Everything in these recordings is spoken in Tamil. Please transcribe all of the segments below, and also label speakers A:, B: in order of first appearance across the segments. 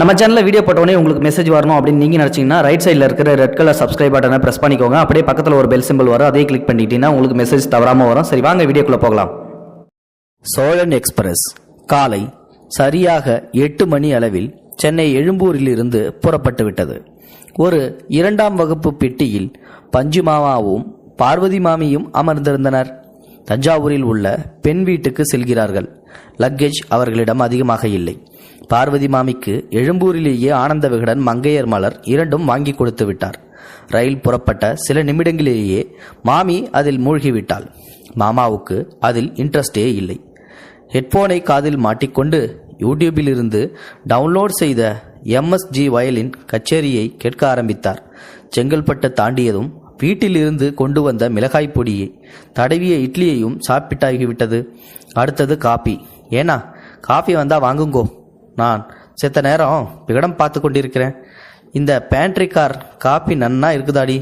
A: நம்ம சேனலில் வீடியோ போட்டோடனே உங்களுக்கு மெசேஜ் வரணும் அப்படின்னு நீங்கள் நினச்சிங்கன்னா ரைட் சைடில் இருக்கிற ரெட் கலர் சப்ஸ்கிரைப் பட்டனை ப்ரெஸ் பண்ணிக்கோங்க. அப்படியே பக்கத்தில் ஒரு பெல் சிம்பிள் வரும், அதே கிளிக் பண்ணிட்டீங்கன்னா உங்களுக்கு மெசேஜ் தவறாமல் வரும். சரி, வாங்க வீடியோக்குள்ளே போகலாம். சோழன் எக்ஸ்பிரஸ் காலை சரியாக 8 மணி அளவில் சென்னை எழும்பூரில் இருந்து புறப்பட்டு விட்டது. ஒரு 2ஆம் வகுப்பு பெட்டியில் பஞ்சு மாமாவும் பார்வதி மாமியும் அமர்ந்திருந்தனர். தஞ்சாவூரில் உள்ள பெண் வீட்டுக்கு செல்கிறார்கள். லக்கேஜ் அவர்களிடம் அதிகமாக இல்லை. பார்வதி மாமிக்கு எழும்பூரிலேயே ஆனந்த விகடன், மங்கையர் மலர் இரண்டும் வாங்கி கொடுத்து விட்டார். ரயில் புறப்பட்ட சில நிமிடங்களிலேயே மாமி அதில் மூழ்கிவிட்டாள். மாமாவுக்கு அதில் இன்ட்ரெஸ்டே இல்லை. ஹெட்போனை காதில் மாட்டிக்கொண்டு யூடியூபில் இருந்து டவுன்லோட் செய்த MSG வயலின் கச்சேரியை கேட்க ஆரம்பித்தார். செங்கல்பட்டு தாண்டியதும் வீட்டிலிருந்து கொண்டு வந்த மிளகாய் பொடியை தடவிய இட்லியையும் சாப்பிட்டாகிவிட்டது. அடுத்தது காபி. ஏன்னா காஃபி வந்தா வாங்குங்கோ, நான் செத்த நேரம் விகடம் பார்த்து கொண்டிருக்கிறேன். இந்த பேண்ட்ரி கார் காப்பி நன்னா இருக்குதாடி,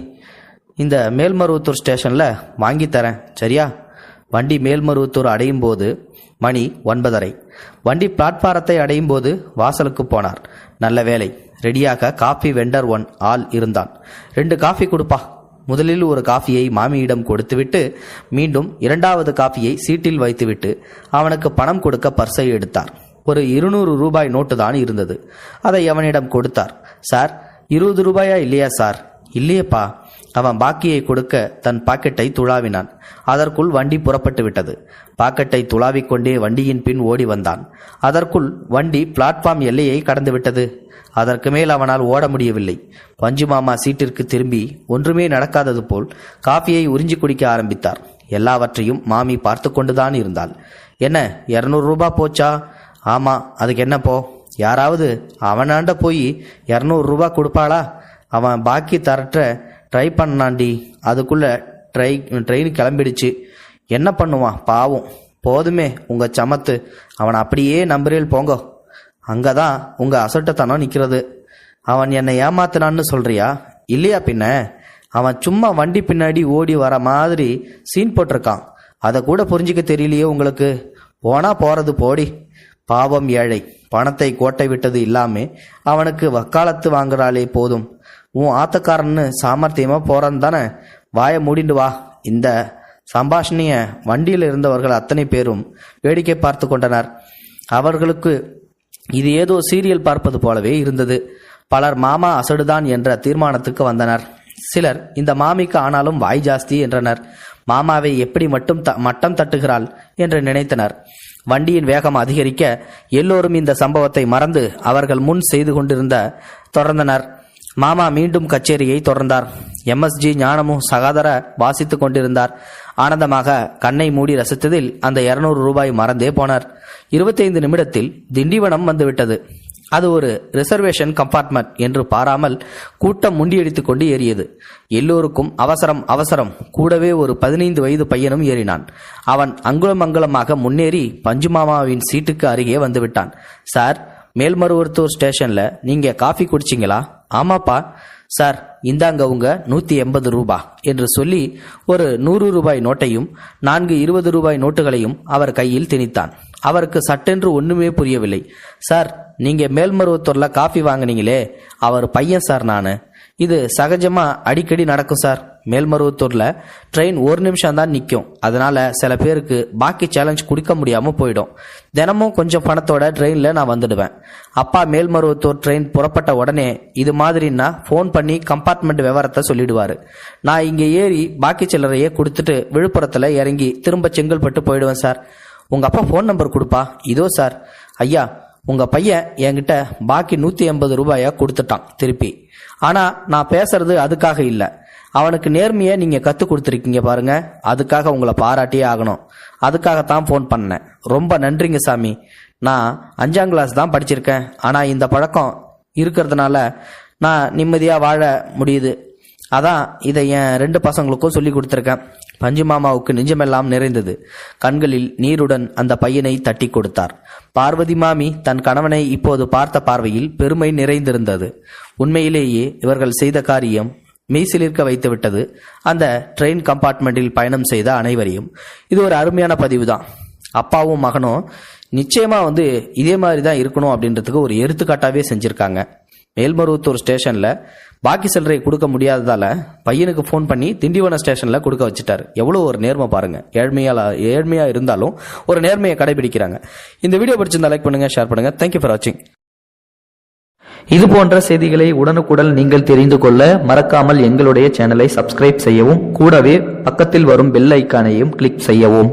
A: இந்த மேல்மருவத்தூர் ஸ்டேஷனில் வாங்கி தரேன், சரியா? வண்டி மேல்மருவத்தூர் அடையும் போது மணி 9:30. வண்டி பிளாட்பாரத்தை அடையும் போது வாசலுக்கு போனார். நல்ல வேலை, ரெடியாக காஃபி வெண்டர் 1 ஆள் இருந்தான். 2 காஃபி கொடுப்பா. முதலில் ஒரு காஃபியை மாமியிடம் கொடுத்துவிட்டு மீண்டும் 2வது காஃபியை சீட்டில் வைத்துவிட்டு அவனுக்கு பணம் கொடுக்க பர்ஸை எடுத்தார். ஒரு 200 ரூபாய் நோட்டு தான் இருந்தது. அதை அவனிடம் கொடுத்தார். சார், 20 ரூபாயா? இல்லையா சார்? இல்லையப்பா. அவன் பாக்கியை கொடுக்க தன் பாக்கெட்டை துளாவினான். அதற்குள் வண்டி புறப்பட்டு விட்டது. பாக்கெட்டை துளாவிக்கொண்டே வண்டியின் பின் ஓடி வந்தான். அதற்குள் வண்டி பிளாட்ஃபார்ம் எல்லையை கடந்து விட்டது. அதற்கு மேல் அவனால் ஓட முடியவில்லை. பஞ்சு மாமா சீட்டிற்கு திரும்பி ஒன்றுமே நடக்காதது போல் காஃபியை உறிஞ்சி குடிக்க ஆரம்பித்தார். எல்லாவற்றையும் மாமி பார்த்து கொண்டுதான் இருந்தாள். என்ன, 200 ரூபாய் போச்சா? ஆமா, அதுக்கு என்ன போ? யாராவது அவனாண்ட போய் 200 ரூபாய் கொடுப்பாளா? அவன் பாக்கி தரட்ட ட்ரை பண்ணாண்டி, அதுக்குள்ள ட்ரெயின் கிளம்பிடுச்சு. என்ன பண்ணுவான் பாவம். போதுமே உங்க சமத்து, அவன் அப்படியே நம்புறேல் போங்க. அங்கதான் உங்க அசட்டத்தனம் நிற்கிறது. அவன் என்னை ஏமாத்தினான்னு சொல்றியா? இல்லையா பின்ன. அவன் சும்மா வண்டி பின்னாடி ஓடி வர மாதிரி சீன் போட்டிருக்கான். அதை கூட புரிஞ்சிக்க தெரியலையே உங்களுக்கு. போனா போறது போடி. பாவம் ஏழை, பணத்தை கோட்டை விட்டது இல்லாம அவனுக்கு வக்காலத்து வாங்குறாளே போதும். உன் ஆத்தக்காரன்னு சாமர்த்தியமா போறான் தானே. வாய மூடிண்டு வா. இந்த சம்பாஷணைய வண்டியில் இருந்தவர்கள் அத்தனை பேரும் வேடிக்கை பார்த்து கொண்டனர். அவர்களுக்கு இது ஏதோ சீரியல் பார்ப்பது போலவே இருந்தது. பலர் மாமா அசடுதான் என்ற தீர்மானத்துக்கு வந்தனர். சிலர் இந்த மாமிக்கு ஆனாலும் வாய் ஜாஸ்தி என்றனர். மாமாவை எப்படி மட்டம் தட்டுகிறாள் என்று நினைத்தனர். வண்டியின் வேகம் அதிகரிக்க எல்லோரும் இந்த சம்பவத்தை மறந்து அவர்கள் முன் செய்து கொண்டிருந்த தொடர்ந்தனர். மாமா மீண்டும் கச்சேரியை தொடர்ந்தார். MSG ஞானமும் சகாதர வாசித்துக் கொண்டிருந்தார். ஆனந்தமாக கண்ணை மூடி ரசித்ததில் அந்த 200 ரூபாய் மறந்தே போனார். 25 நிமிடத்தில் திண்டிவனம் வந்துவிட்டது. அது ஒரு ரிசர்வேஷன் கம்பார்ட்மெண்ட் என்று பாராமல் கூட்டம் முண்டியடித்துக் கொண்டு ஏறியது. எல்லோருக்கும் அவசரம் அவசரம். கூடவே ஒரு 15 வயது பையனும் ஏறினான். அவன் அங்குலம் அங்குலமாக முன்னேறி பஞ்சுமாமாவின் சீட்டுக்கு அருகே வந்துவிட்டான். சார், மேல்மருவத்தூர் ஸ்டேஷன்ல நீங்க காஃபி குடிச்சிங்களா? ஆமாப்பா. சார், இந்தாங்க உங்க 180 ரூபாய் என்று சொல்லி ஒரு 100 ரூபாய் நோட்டையும் 4 20 ரூபாய் நோட்டுகளையும் அவர் கையில் திணித்தான். அவருக்கு சட்டென்று ஒண்ணுமே புரியவில்லை. சார், நீங்க மேல்மருவத்தூர்ல காஃபி வாங்கினீங்களே, அவர் பையன் சார் நானு. இது சகஜமா அடிக்கடி நடக்கும் சார். மேல்மருவத்தூர்ல ட்ரெயின் 1 நிமிஷம் தான் நிற்கும். அதனால சில பேருக்கு பாக்கி சேலஞ்ச் குடிக்க முடியாம போயிடும். தினமும் கொஞ்சம் பணத்தோட ட்ரெயின்ல நான் வந்துடுவேன். அப்பா மேல்மருவத்தூர் ட்ரெயின் புறப்பட்ட உடனே இது மாதிரின்னா ஃபோன் பண்ணி கம்பார்ட்மெண்ட் விவரத்தை சொல்லிடுவாரு. நான் இங்க ஏறி பாக்கி சில்லறையே கொடுத்துட்டு விழுப்புரத்துல இறங்கி திரும்ப செங்கல்பட்டு போயிடுவேன் சார். உங்க அப்பா ஃபோன் நம்பர் கொடுப்பா. இதோ சார். ஐயா, உங்க பையன் என்கிட்ட பாக்கி 180 ரூபாயா கொடுத்துட்டான் திருப்பி. ஆனா நான் பேசுறது அதுக்காக இல்ல. அவனுக்கு நேர்மையை நீங்க கத்து கொடுத்துருக்கீங்க பாருங்க, அதுக்காக உங்களை பாராட்டியே ஆகணும். அதுக்காகத்தான் ஃபோன் பண்ணேன். ரொம்ப நன்றிங்க சாமி. நான் 5ஆம் கிளாஸ் தான் படிச்சிருக்கேன். ஆனா இந்த பழக்கம் இருக்கிறதுனால நான் நிம்மதியா வாழ முடியுது. அதான் இதை என் 2 பசங்களுக்கும் சொல்லி கொடுத்துருக்கேன். பஞ்சு மாமாவுக்கு நெஞ்சமெல்லாம் நிறைந்தது. கண்களில் நீருடன் அந்த பையனை தட்டி கொடுத்தார். பார்வதி மாமி தன் கணவனை இப்போது பார்த்த பார்வையில் பெருமை நிறைந்திருந்தது. உண்மையிலேயே இவர்கள் செய்த காரியம் மெய்சிலிருக்க வைத்துவிட்டது அந்த ட்ரெயின் கம்பார்ட்மெண்டில் பயணம் செய்த அனைவரையும். இது ஒரு அருமையான பதிவு தான். அப்பாவும் மகனும் நிச்சயமாக வந்து இதே மாதிரி தான் இருக்கணும் அப்படின்றதுக்கு ஒரு எடுத்துக்காட்டாகவே செஞ்சுருக்காங்க. மேல்மருவத்தூர் ஸ்டேஷனில் பாக்கி சில்லறை கொடுக்க முடியாததால் பையனுக்கு ஃபோன் பண்ணி திண்டிவனம் ஸ்டேஷனில் கொடுக்க வச்சுட்டாரு. எவ்வளோ ஒரு நேர்மை பாருங்கள். ஏழ்மையாக இருந்தாலும் ஒரு நேர்மையை கடைபிடிக்கிறாங்க. இந்த வீடியோ பிடிச்சிருந்தா லைக் பண்ணுங்கள், ஷேர் பண்ணுங்கள். தேங்க்யூ ஃபார் வாட்சிங். இது போன்ற செய்திகளை உடனுக்குடன் நீங்கள் தெரிந்து கொள்ள மறக்காமல் எங்களுடைய சேனலை சப்ஸ்கிரைப் செய்யவும், கூடவே பக்கத்தில் வரும் பெல் ஐக்கானையும் கிளிக் செய்யவும்.